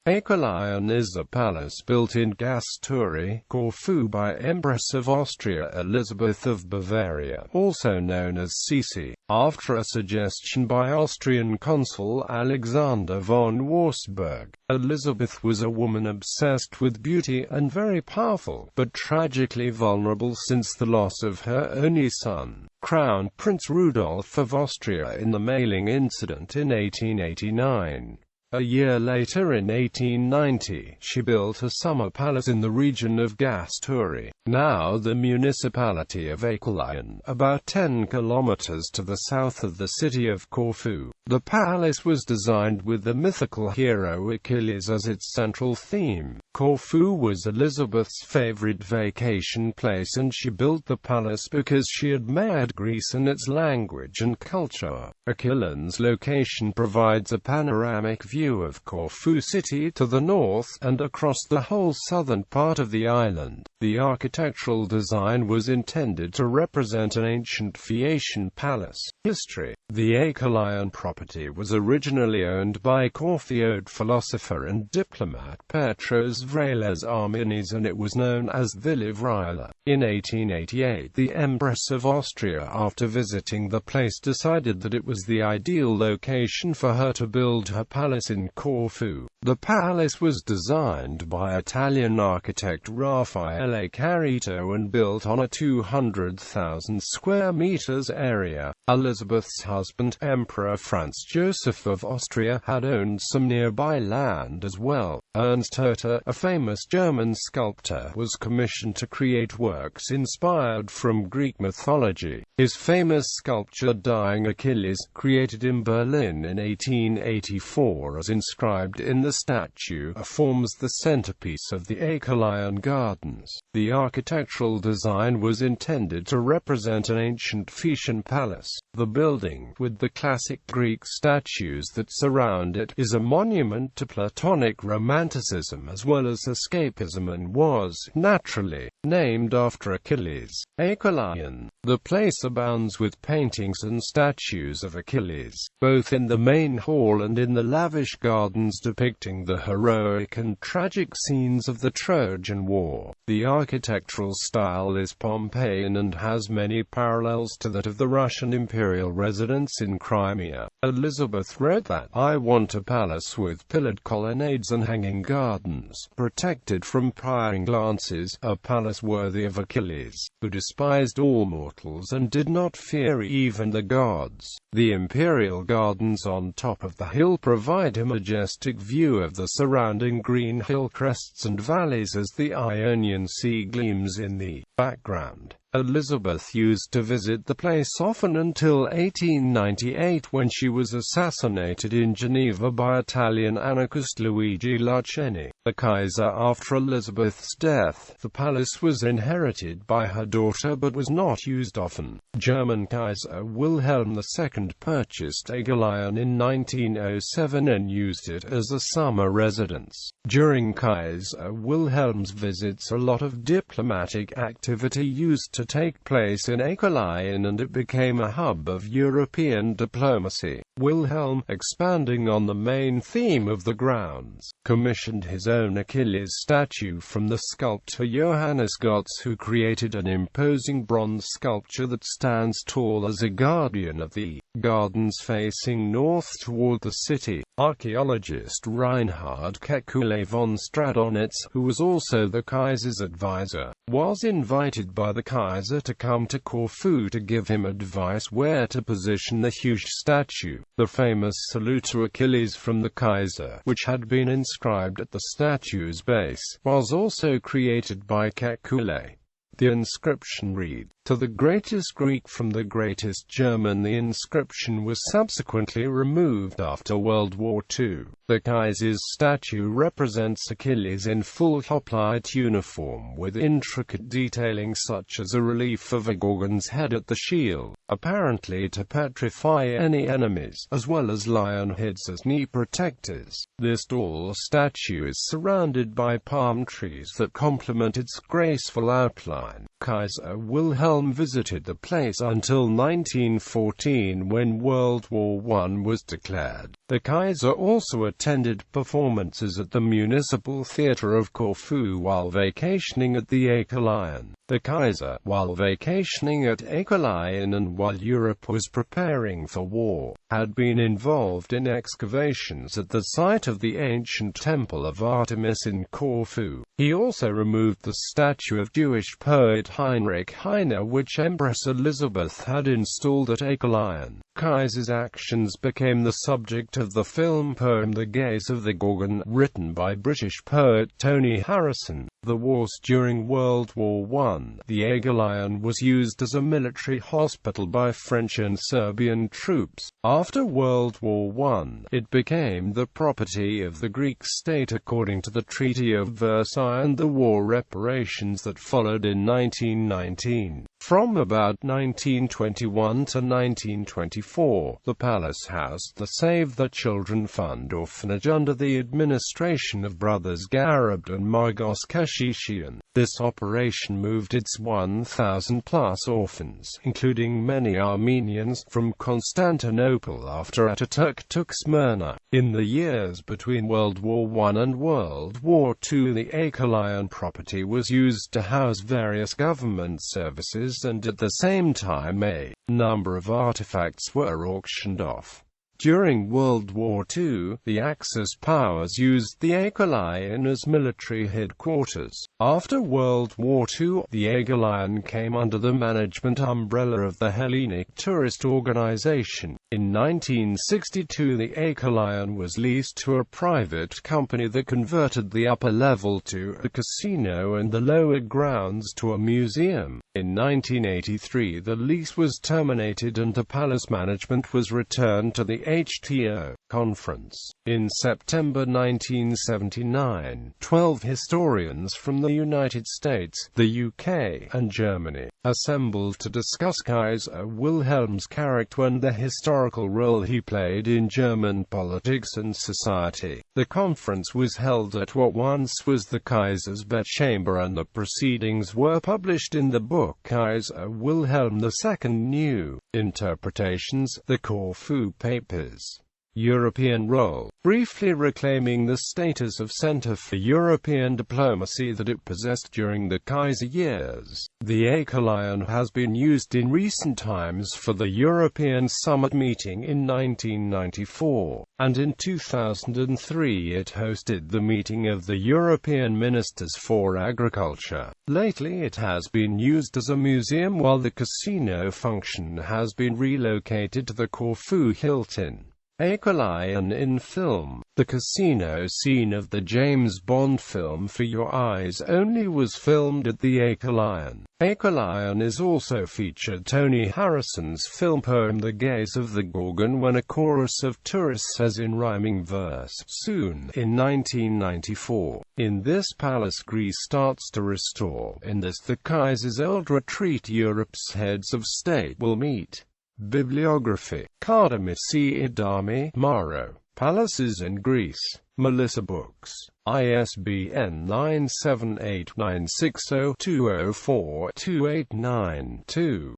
Achilleion is a palace built in Gastouri, Corfu by Empress of Austria Elisabeth of Bavaria, also known as Sisi, after a suggestion by Austrian Consul Alexander von Warsberg. Elizabeth was a woman obsessed with beauty and very powerful, but tragically vulnerable since the loss of her only son, Crown Prince Rudolf of Austria in the Mayerling Incident in 1889. A year later, in 1890, she built a summer palace in the region of Gastouri, now the municipality of Achilleion, about 10 kilometres to the south of the city of Corfu. The palace was designed with the mythical hero Achilles as its central theme. Corfu was Elizabeth's favourite vacation place, and she built the palace because she admired Greece and its language and culture. Achilleion's location provides a panoramic view of Corfu city to the north, and across the whole southern part of the island. The architectural design was intended to represent an ancient Phaeacian palace. History. The Achilleion property was originally owned by Corfu.The philosopher and diplomat Petros Vrailas Armenis, and it was known as Villa Vrila. In 1888, the Empress of Austria, after visiting the place, decided that it was the ideal location for her to build her palace in Corfu. The palace was designed by Italian architect Raffaele Carito and built on a 200,000 square meters area. Elizabeth's husband, Emperor Franz Joseph of Austria, had owned some nearby land as well. Ernst Herter, a famous German sculptor, was commissioned to create works inspired from Greek mythology. His famous sculpture Dying Achilles, created in Berlin in 1884 as inscribed in the statue, forms the centerpiece of the Achilleion Gardens. The architectural design was intended to represent an ancient Phaeacian palace. The building, with the classic Greek statues that surround it, is a monument to Platonic romanticism as well as escapism, and was, naturally, named after Achilles. Achilleion. The place abounds with paintings and statues of Achilles, both in the main hall and in the lavish gardens depicting the heroic and tragic scenes of the Trojan War. The architectural style is Pompeian and has many parallels to that of the Russian imperial residence in Crimea. Elizabeth wrote that, "I want a palace with pillared colonnades and hanging gardens, protected from prying glances, a palace worthy of Achilles, who despised all mortals and did not fear even the gods." The imperial gardens on top of the hill provide a majestic view of the surrounding green hill crests and valleys as the Ionian Sea gleams in the background. Elizabeth used to visit the place often until 1898, when she was assassinated in Geneva by Italian anarchist Luigi Lucchini, the Kaiser. After Elizabeth's death, the palace was inherited by her daughter but was not used often. German Kaiser Wilhelm II purchased Achilleion in 1907 and used it as a summer residence. During Kaiser Wilhelm's visits, a lot of diplomatic activity used to take place in Achilleion, and it became a hub of European diplomacy. Wilhelm, expanding on the main theme of the grounds, commissioned his own Achilles statue from the sculptor Johannes Gotz, who created an imposing bronze sculpture that stands tall as a guardian of the gardens facing north toward the city. Archaeologist Reinhard Kekulé von Stradonitz, who was also the Kaiser's advisor, was invited by the Kaiser to come to Corfu to give him advice where to position the huge statue. The famous salute to Achilles from the Kaiser, which had been inscribed at the statue's base, was also created by Kekulé. The inscription read, "To the greatest Greek from the greatest German." The inscription was subsequently removed after World War II. The Kaiser's statue represents Achilles in full hoplite uniform with intricate detailing such as a relief of a Gorgon's head at the shield, apparently to petrify any enemies, as well as lion heads as knee protectors. This tall statue is surrounded by palm trees that complement its graceful outline. Kaiser Wilhelm Wilhelm visited the place until 1914, when World War I was declared. The Kaiser also attended performances at the Municipal Theatre of Corfu while vacationing at the Achilleion. The Kaiser, while vacationing at Achilleion and while Europe was preparing for war, had been involved in excavations at the site of the ancient Temple of Artemis in Corfu. He also removed the statue of Jewish poet Heinrich Heine which Empress Elizabeth had installed at Achilleion. Kaiser's actions became the subject of the film poem The Gaze of the Gorgon, written by British poet Tony Harrison. The wars during World War I. The Achilleion was used as a military hospital by French and Serbian troops. After World War I, it became the property of the Greek state according to the Treaty of Versailles and the war reparations that followed in 1919. From about 1921 to 1924, the palace housed the Save the Children Fund orphanage under the administration of brothers Garabed and Margos Achilleion. This operation moved its 1,000-plus orphans, including many Armenians, from Constantinople after Ataturk took Smyrna. In the years between World War I and World War II, the Achilleion property was used to house various government services, and at the same time a number of artifacts were auctioned off. During World War II, the Axis powers used the Achilleion as military headquarters. After World War II, the Achilleion came under the management umbrella of the Hellenic Tourist Organization. In 1962, the Achilleion was leased to a private company that converted the upper level to a casino and the lower grounds to a museum. In 1983, the lease was terminated and the palace management was returned to the HTO conference. In September 1979, 12 historians from the United States, the UK, and Germany assembled to discuss Kaiser Wilhelm's character and the historical role he played in German politics and society. The conference was held at what once was the Kaiser's bedchamber, and the proceedings were published in the book Kaiser Wilhelm II New Interpretations, the Corfu Papers. European role. Briefly reclaiming the status of center for European diplomacy that it possessed during the Kaiser years, the Achilleion has been used in recent times for the European Summit meeting in 1994, and in 2003 it hosted the meeting of the European Ministers for Agriculture. Lately it has been used as a museum, while the casino function has been relocated to the Corfu Hilton. Achilleion in film. The casino scene of the James Bond film For Your Eyes Only was filmed at the Achilleion. Achilleion is also featured Tony Harrison's film poem The Gaze of the Gorgon, when a chorus of tourists says in rhyming verse, "Soon," in 1994. In this palace Greece starts to restore. In this the Kaiser's old retreat Europe's heads of state will meet. Bibliography. Kardamisi Idami, Maro. Palaces in Greece. Melissa Books. ISBN 9789602042892.